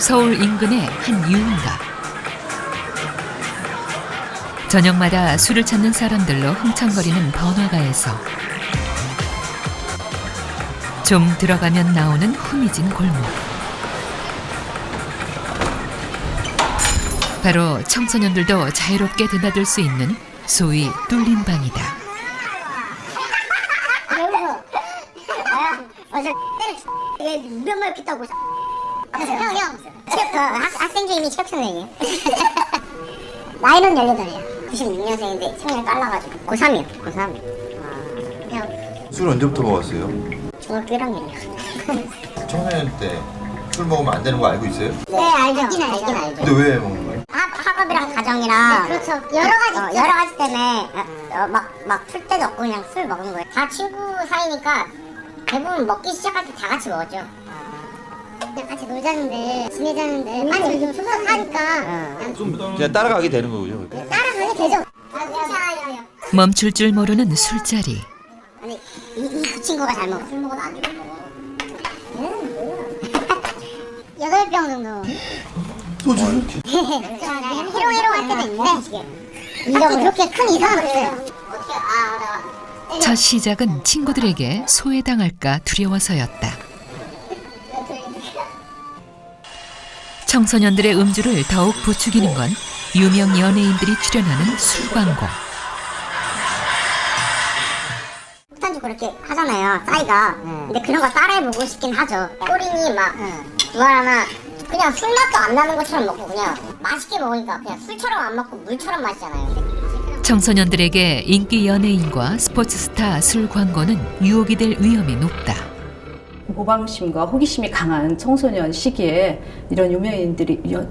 서울 인근의 한 유흥가. 저녁마다 술을 찾는 사람들로 흥청거리는 번화가에서 좀 들어가면 나오는 후미진 골목. 바로 청소년들도 자유롭게 드나들 수 있는 소위 뚫린 방이다. 얘 무병말 피다고. 형. 학생 중임이 체육생이에요. 나이는 18이에요. 96년생인데 생일 빨라가지고 고3이요. 고3. 그냥 술 언제부터 먹었어요? 중학교 1학년이요. 청소년 때 술 먹으면 안 되는 거 알고 있어요? 네, 알죠. 알긴 알죠. 근데 왜 먹는 거예요? 학업이랑 가정이랑. 네, 그렇죠. 여러 가지 때문에 막 풀 때도 없고 그냥 술 먹은 거예요. 다 친구 사이니까 대부분 먹기 시작할 때 다 같이 먹었죠. 그냥 같이 놀자는데 지내자는데 아니 요즘 소속하니까 그냥 따라가게 되는 거군요. 따라가게 되죠. 멈출 줄 모르는 술자리. 아니 그 친구가 잘 먹어. 술 먹어도 안 주고 먹어. 얘는 뭐야? 8병 정도. 소주를? 히로히로 할 때도 있는데 인정으로 그렇게 큰 이상은 없어요. 어떻게 첫 시작은 친구들에게 소외당할까 두려워서였다. 청소년들의 음주를 더욱 부추기는 건 유명 연예인들이 출연하는 술 광고. 폭탄 주고 이렇게 하잖아요. 싸이가. 근데 그런 거 따라해보고 싶긴 하죠. 꼬린이 막 무하나 그냥 술 맛도 안 나는 것처럼 먹고 그냥 맛있게 먹으니까 그냥 술처럼 안 먹고 물처럼 마시잖아요. 청소년들에게 인기 연예인과 스포츠 스타 술 광고는 유혹이 될 위험이 높다. 모방심과 호기심이 강한 청소년 시기에 이런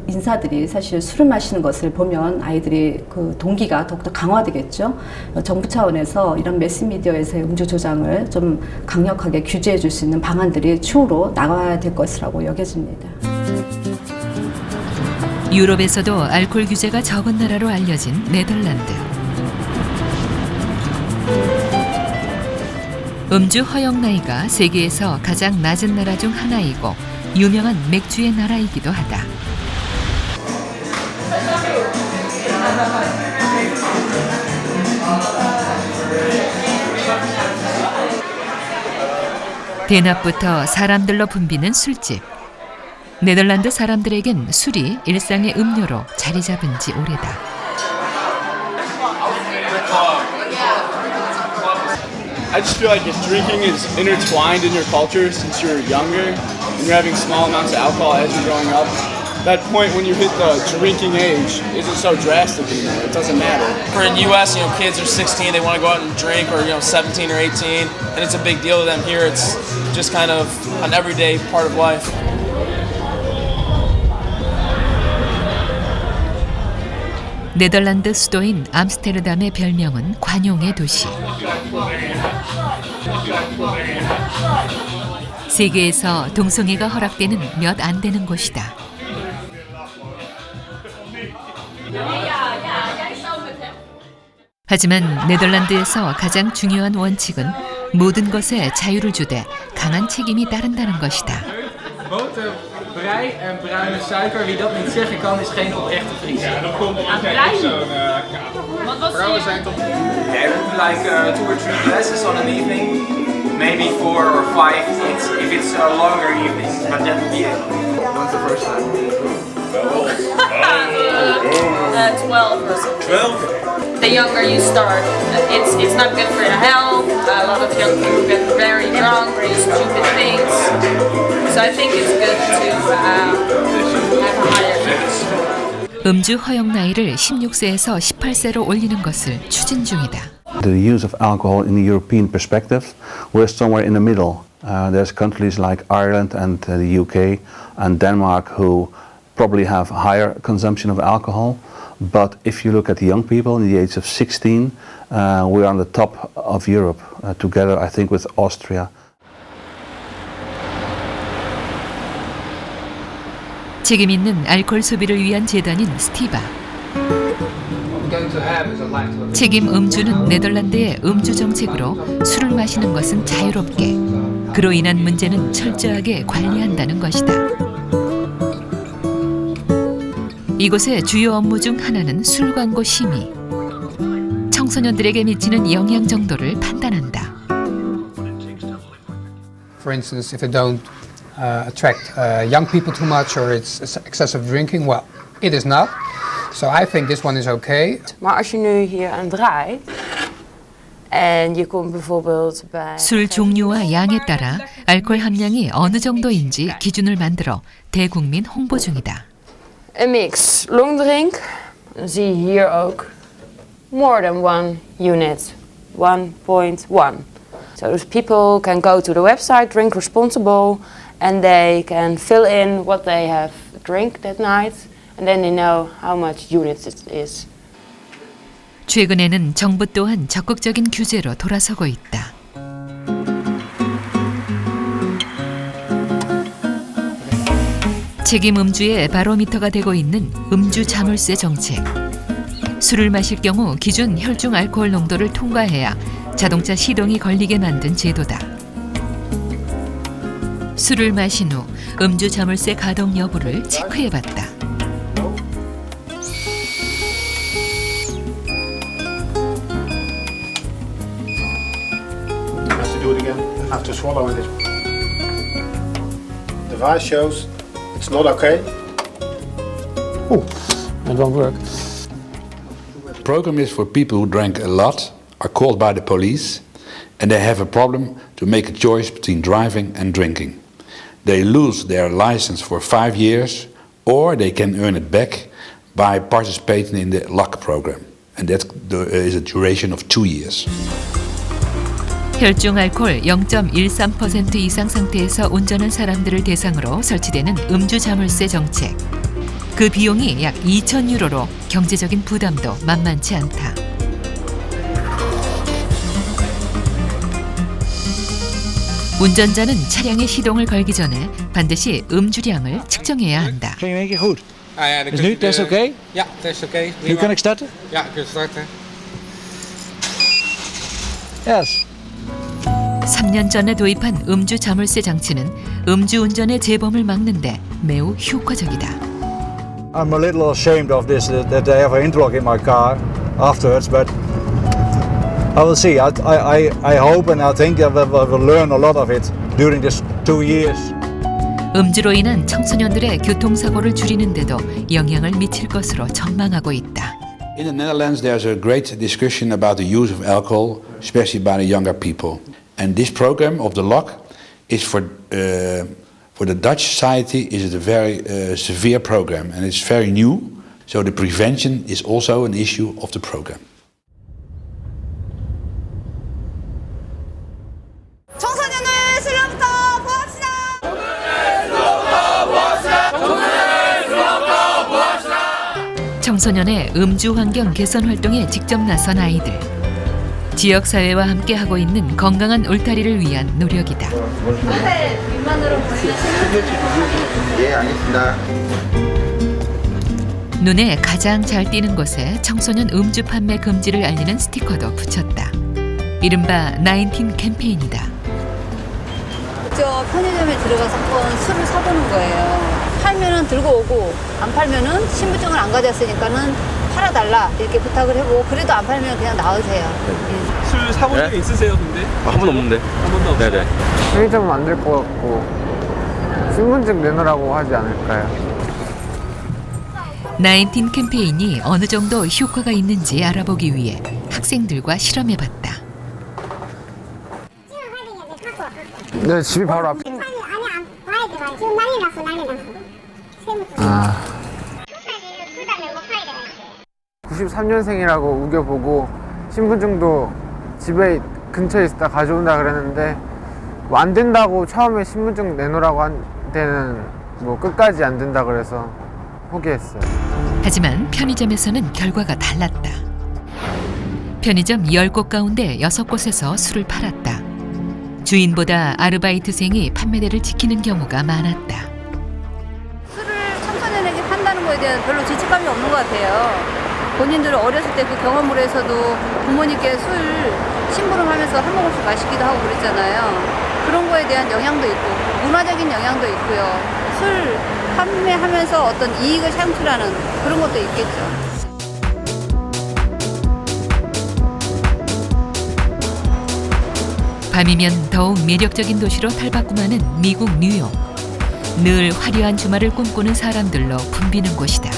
인사들이 사실 술을 마시는 것을 보면 아이들이 그 동기가 더욱더 강화되겠죠. 정부 차원에서 이런 매스미디어에서의 음주 조장을 좀 강력하게 규제해 줄 수 있는 방안들이 추후로 나가야 될 것이라고 여겨집니다. 유럽에서도 알코올 규제가 적은 나라로 알려진 네덜란드. 음주 허용 나이가 세계에서 가장 낮은 나라 중 하나이고 유명한 맥주의 나라이기도 하다. 대낮부터 사람들로 붐비는 술집. 네덜란드 사람들에겐 술이 일상의 음료로 자리 잡은 지 오래다. I just feel like if drinking is intertwined in your culture since you're younger and you're having small amounts of alcohol as you're growing up, that point when you hit the drinking age isn't so drastic anymore. It doesn't matter. For in the U.S., kids are 16, they want to go out and drink, or 17 or 18, and it's a big deal to them. Here, it's just kind of an everyday part of life. 네덜란드 수도인 암스테르담의 별명은 관용의 도시. 세계에서 동성애가 허락되는 몇 안 되는 곳이다. 하지만 네덜란드에서 가장 중요한 원칙은 모든 것에 자유를 주되 강한 책임이 따른다는 것이다. Brei en bruine suiker, wie dat niet zeggen kan, is geen oprechte Fries. Vrouwen zijn toch... Yeah, like 2 or 3 glasses on an evening, maybe 4 or 5 if it's a longer evening, but that would be it. When's the first time? 12. 12? The younger you start, it's not good for your health. A lot of young people get very drunk or do stupid things. So I think it's good to have a higher age. 음주 허용 나이를 16세에서 18세로 올리는 것을 추진 중이다. The use of alcohol in the European perspective, we're somewhere in the middle. There's countries like Ireland and the UK and Denmark who probably have higher consumption of alcohol. But if you look at the young people in the age of 16, we are on the top of Europe, together I think with Austria. 책임 있는 알코올 소비를 위한 재단인 스티바. 책임 음주는 네덜란드의 음주 정책으로 술을 마시는 것은 자유롭게, 그로 인한 문제는 철저하게 관리한다는 것이다. 이곳의 주요 업무 중 하나는 술 광고 심의. 청소년들에게 미치는 영향 정도를 판단한다. For instance, if they don't attract young people too much or it's excessive drinking, well, it is not. So I think this one is okay. Maar als je nu hier aan draait en je komt bijvoorbeeld bij 술 종류와 양에 따라 알코올 함량이 어느 정도인지 기준을 만들어 대국민 홍보 중이다. een mix longdrink, dan zie je hier ook more than 1 unit, 1.1. So those people can go to the website Drink Responsible and they can fill in what they have drink that night and then they know how much units it is. 최근에는 정부 또한 적극적인 규제로 돌아서고 있다. 책임 음주의 바로미터가 되고 있는 음주 자물쇠 정책. 술을 마실 경우 기준 혈중 알코올 농도를 통과해야 자동차 시동이 걸리게 만든 제도다. 술을 마신 후 음주 자물쇠 가동 여부를 체크해봤다. Have to do it again. Have to swallow it. Device shows it's not okay. Oh, it won't work. The program is for people who drank a lot, are called by the police, and they have a problem to make a choice between driving and drinking. They lose their license for 5 years, or they can earn it back by participating in the LOC program, and that is a duration of 2 years. 혈중 알코올 0.13% 이상 상태에서 운전한 사람들을 대상으로 설치되는 음주 자물쇠 정책. 그 비용이 약 2,000유로로 경제적인 부담도 만만치 않다. 운전자는 차량에 시동을 걸기 전에 반드시 음주량을 측정해야 한다. Ging in één keer goed. Ja, Dus nu, test oké? Ja, test oké. Nu kan ik starten? Ja, ik kan starten. Yes. 3년 전에 도입한 음주 자물쇠 장치는 음주 운전의 재범을 막는데 매우 효과적이다. I'm a little ashamed of this that they have an interlock in my car afterwards, but I will see. I hope and I think that we will learn a lot of it during this 2 years. 음주로 인한 청소년들의 교통사고를 줄이는데도 영향을 미칠 것으로 전망하고 있다. In the Netherlands, there's a great discussion about the use of alcohol, especially by the younger people. And this program of the LOC is for the Dutch society is a very severe program, and it's very new. So the prevention is also an issue of the program. 청소년을 술로부터 보호합시다. 청소년의 음주 환경 개선 활동에 직접 나선 아이들. 지역사회와 함께 하고 있는 건강한 울타리를 위한 노력이다. 예, 알겠습니다. 눈에 가장 잘 띄는 곳에 청소년 음주 판매 금지를 알리는 스티커도 붙였다. 이른바 19 캠페인이다. 직접 편의점에 들어가서 한번 술을 사보는 거예요. 팔면은 들고 오고 안 팔면은 신분증을 안 가졌으니까는 팔아달라 이렇게 부탁을 해보고 그래도 안 팔면 그냥 나오세요. 술 사본 적 있으세요, 근데? 한 번도 없는데. 한 번도 없어요? 네네. 편의점은 안 될 것 같고 신분증 내놓으라고 하지 않을까요? 19 캠페인이 어느 정도 효과가 있는지 알아보기 위해 학생들과 실험해봤다. 네, 집이 바로 앞. 아니 안 봐야 돼. 지금 난리 났어. 아. 93년생이라고 우겨보고 신분증도 집에 근처에 있다 가져온다 그랬는데 뭐 안 된다고 처음에 신분증 내놓으라고 한 때는 뭐 끝까지 안 된다 그래서 포기했어요. 하지만 편의점에서는 결과가 달랐다. 편의점 10곳 가운데 6곳에서 술을 팔았다. 주인보다 아르바이트생이 판매대를 지키는 경우가 많았다. 술을 청소년에게 판다는 거에 대한 별로 죄책감이 없는 것 같아요. 본인들은 어렸을 때 그 경험으로 해서도 부모님께 술 심부름하면서 한 모금씩 마시기도 하고 그랬잖아요. 그런 거에 대한 영향도 있고 문화적인 영향도 있고요. 술 판매하면서 어떤 이익을 창출하는 그런 것도 있겠죠. 밤이면 더욱 매력적인 도시로 탈바꿈하는 미국 뉴욕. 늘 화려한 주말을 꿈꾸는 사람들로 붐비는 곳이다.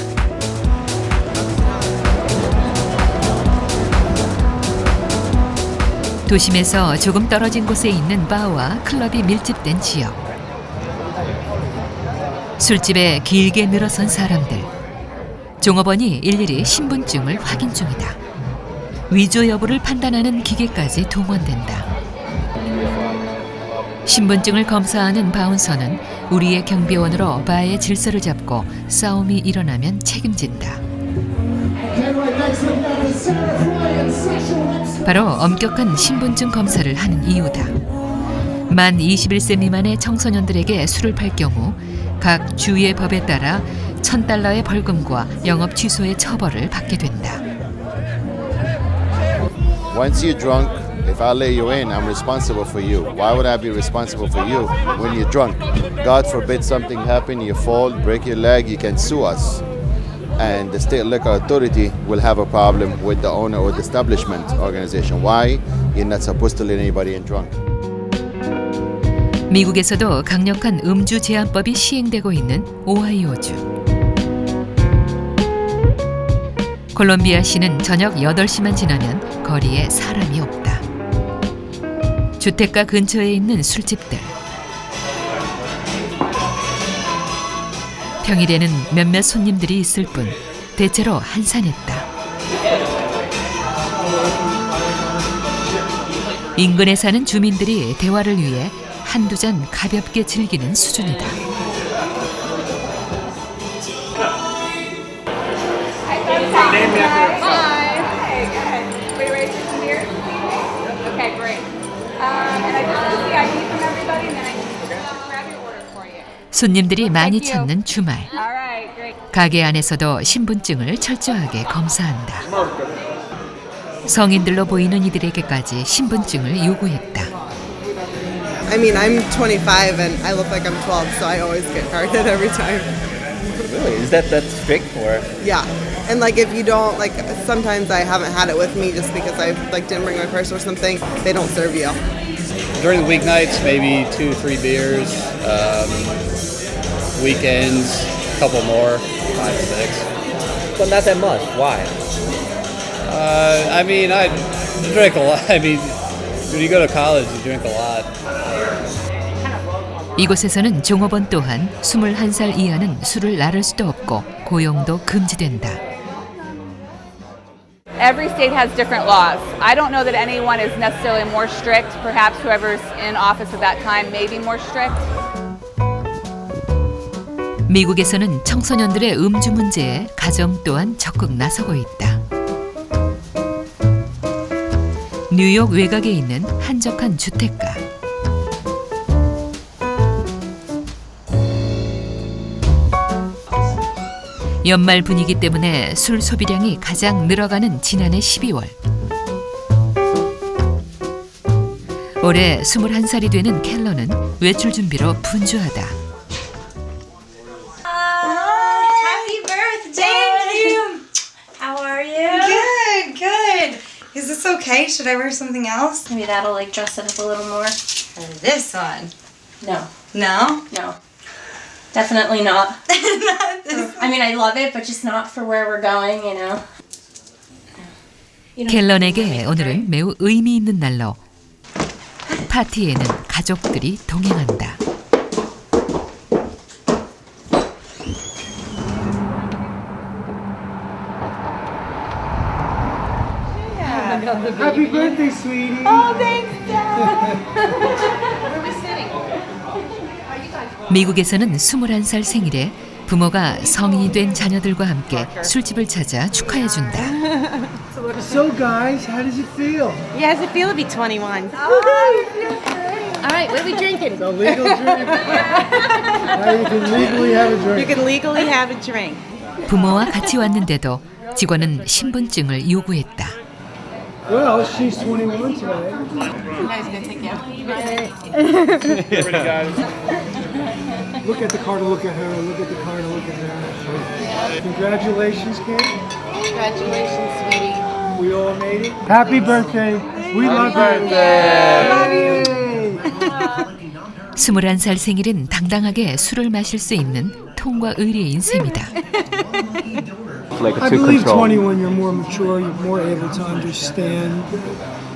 도심에서 조금 떨어진 곳에 있는 바와 클럽이 밀집된 지역. 술집에 길게 늘어선 사람들. 종업원이 일일이 신분증을 확인 중이다. 위조 여부를 판단하는 기계까지 동원된다. 신분증을 검사하는 바운서는 우리의 경비원으로 바의 질서를 잡고 싸움이 일어나면 책임진다. 바로 엄격한 신분증 검사를 하는 이유다. 만 21세 미만의 청소년들에게 술을 팔 경우 각 주의 법에 따라 $1,000의 벌금과 영업 취소의 처벌을 받게 된다. Once you're drunk, if I lay you in, I'm responsible for you. Why would I be responsible for you when you're drunk? God forbid something happen, you fall, break your leg, you can sue us. And the state liquor authority will have a problem with the owner or the establishment organization. Why? You're not supposed to let anybody in drunk. 미국에서도 강력한 음주 제한법이 시행되고 있는 오하이오주. 콜롬비아시는 저녁 8시만 지나면 거리에 사람이 없다. 주택가 근처에 있는 술집들. 평일에는 몇몇 손님들이 있을 뿐 대체로 한산했다. 인근에 사는 주민들이 대화를 위해 한두 잔 가볍게 즐기는 수준이다. 손님들이 많이 찾는 주말. 가게 안에서도 신분증을 철저하게 검사한다. 성인들로 보이는 이들에게까지 신분증을 요구했다. I mean, I'm 25 and I look like I'm 12, so I always get carded every time. Really? Is that strict or? Yeah. And like if you don't, like sometimes I haven't had it with me just because I like didn't bring my purse or something, they don't serve you. During the weeknights, maybe 2-3 beers. Weekends, a couple more, 5-6. Well, not that much. Why? I mean, I drink a lot. I mean, when you go to college, you drink a lot. 이곳에서는 종업원 또한 21살 이하는 술을 나를 수도 없고 고용도 금지된다. Every state has different laws. I don't know that anyone is necessarily more strict. Perhaps whoever's in office at that time may be more strict. 미국에서는 청소년들의 음주 문제에 가정 또한 적극 나서고 있다. 뉴욕 외곽에 있는 한적한 주택가. 연말 분위기 때문에 술 소비량이 가장 늘어가는 지난해 12월. 올해 21살이 되는 켈러는 외출 준비로 분주하다. Happy birthday! Thank you! How are you? Good, good. Is this okay? Should I wear something else? Maybe that'll like dress it up a little more. Or this one? No. No? No. Definitely not. Not this I mean, I love it, but just not for where we're going, you know. 켈런에게 오늘은 매우 의미 있는 날로 파티에는 가족들이 동행한다. Happy birthday, sweetie. Oh, thanks, Dad. Where are we sitting? 미국에서는 21살 생일에 부모가 성인이 된 자녀들과 함께 술집을 찾아 축하해준다. So, guys, how does it feel? Yeah, how does it feel to be 21? All right, what are we drinking? It's a legal drink. Now you can legally have a drink. You can legally have a drink. 부모와 같이 왔는데도 직원은 신분증을 요구했다. Well, she's 21 today. You guys gonna take care. Look at the car to look at her, look at the car to look at her. Congratulations, kid. Congratulations, sweetie. We all made it. Happy birthday. We love you. 21살 생일은 당당하게 술을 마실 수 있는 통과 의례인 셈이다. I believe 21 you're more mature, you're more able to understand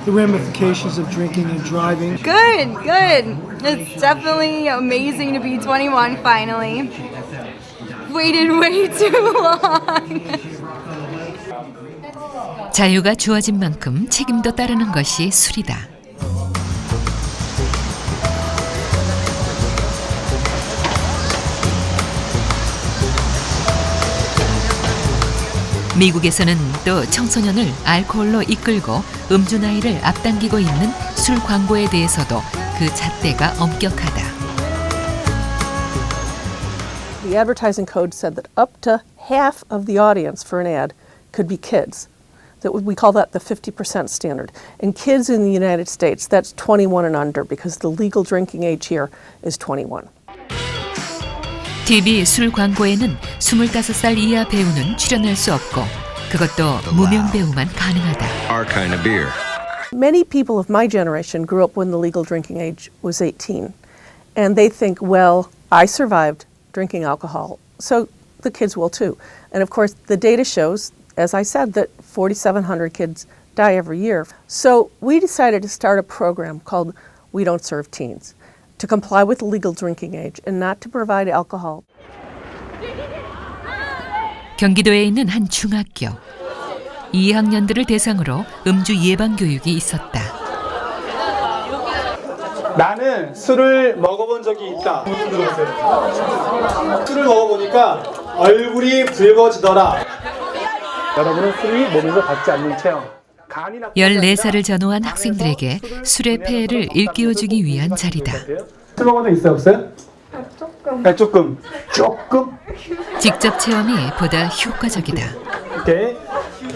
the ramifications of drinking and driving. Good, good. It's definitely amazing to be 21 finally. Waited way too long. 자유가 주어진 만큼 책임도 따르는 것이 술이다. 미국에서는 또 청소년을 알코올로 이끌고 음주 나이를 앞당기고 있는 술 광고에 대해서도 그 잣대가 엄격하다. The advertising code said that up to half of the audience for an ad could be kids. We call that the 50% standard. And kids in the United States, that's 21 and under because the legal drinking age here is 21. TV 술 광고에는 25살 이하 배우는 출연할 수 없고 그것도 무명 배우만 가능하다. Our kind of beer. Many people of my generation grew up when the legal drinking age was 18. And they think, well, I survived drinking alcohol, so the kids will too. And of course, the data shows, as I said, that 4,700 kids die every year. So we decided to start a program called We Don't Serve Teens, to comply with the legal drinking age and not to provide alcohol. 경기도에 있는 한 중학교. 2학년들을 대상으로 음주 예방 교육이 있었다. 나는 술을 먹어본 적이 있다. 술을 먹어보니까 얼굴이 붉어지더라. 여러분은 술이 몸에서 닿지 않는 체형. 14살을 전후한 학생들에게 술의 폐해를 일깨워주기 위한 자리다. 술 먹은 적 있어요, 없어요? 조금. 조금? 직접 체험이 보다 효과적이다. 오케이.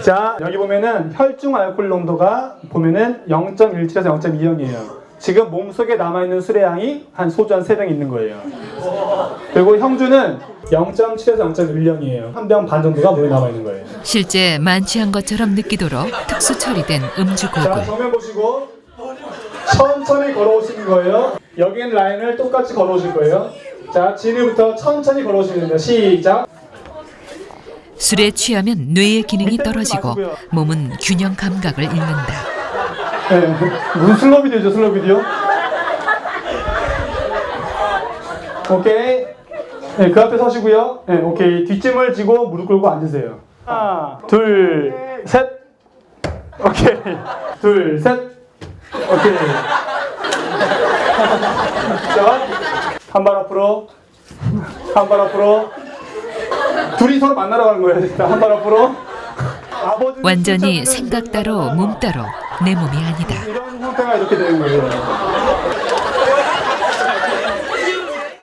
자, 여기 보면은 혈중 알코올 농도가 보면은 0.17에서 0.20이에요. 지금 몸속에 남아있는 술의 양이 한 소주 한 3병 있는 거예요. 그리고 형주는 0.7에서 0.10이에요. 한 병 반 정도가 물에 남아있는 거예요. 실제 만취한 것처럼 느끼도록 특수 처리된 음주 자, 고글. 정면 보시고 천천히 걸어오시는 거예요. 여기는 라인을 똑같이 걸어오실 거예요. 자, 진우부터 천천히 걸어오시면 됩니다. 시작. 술에 취하면 뇌의 기능이 떨어지고 몸은 균형 감각을 잃는다. 네, 무슨 슬로우 비디오죠, 슬로우 비디오? 오케이. 네, 그 앞에 서시고요. 네, 오케이. 뒷짐을 지고 무릎 꿇고 앉으세요. 하나, 둘, 셋. 오케이. 둘, 셋. 오케이. 자, 한 발 앞으로. 한 발 앞으로. 둘이 서로 만나러 가는 거예요. 한 발 앞으로. 완전히 생각 따로 몸 따로 내 몸이 아니다. 이런 형태가 이렇게 되는 거예요.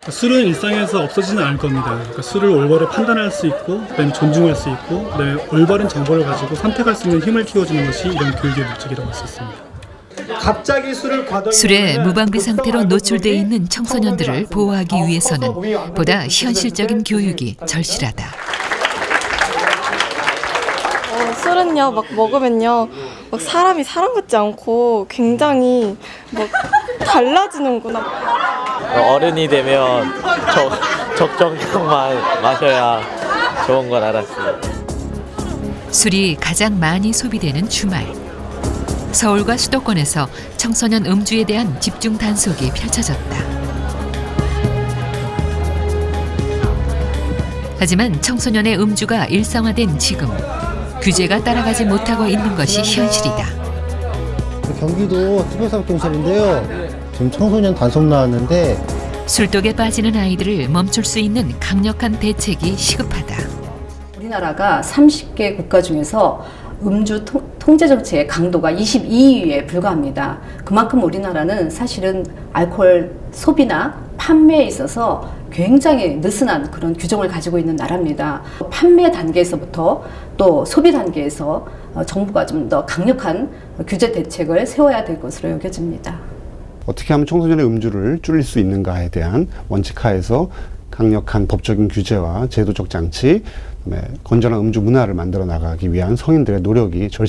술은 일상에서 없어지는 않을 겁니다. 그러니까 술을 올바로 판단할 수 있고, 그다음에 존중할 수 있고, 그다음에 올바른 정보를 가지고 선택할 수 있는 힘을 키워주는 것이 이런 교육의 목적이라고 할 수 있습니다. 갑자기 술에 무방비 상태로 노출돼 있는 청소년들을 보호하기 위해서는 보다 현실적인 교육이 절실하다. 술은요, 막 먹으면요, 막 사람이 사람 같지 않고 굉장히 막 달라지는구나. 어른이 되면 적정량만 마셔야 좋은 걸 알았어요. 술이 가장 많이 소비되는 주말. 서울과 수도권에서 청소년 음주에 대한 집중 단속이 펼쳐졌다. 하지만 청소년의 음주가 일상화된 지금 규제가 따라가지 못하고 있는 것이 현실이다. 경기도 특별사법경찰인데요. 지금 청소년 단속 나왔는데 술독에 빠지는 아이들을 멈출 수 있는 강력한 대책이 시급하다. 우리나라가 30개 국가 중에서 음주 통제 정책의 강도가 22위에 불과합니다. 그만큼 우리나라는 사실은 알코올 소비나 판매에 있어서 굉장히 느슨한 그런 규정을 가지고 있는 나라입니다. 판매 단계에서부터 또 소비 단계에서 정부가 좀 더 강력한 규제 대책을 세워야 될 것으로 여겨집니다. 어떻게 하면 청소년의 음주를 줄일 수 있는가에 대한 원칙하에서 강력한 법적인 규제와 제도적 장치, 그다음에 건전한 음주 문화를 만들어 나가기 위한 성인들의 노력이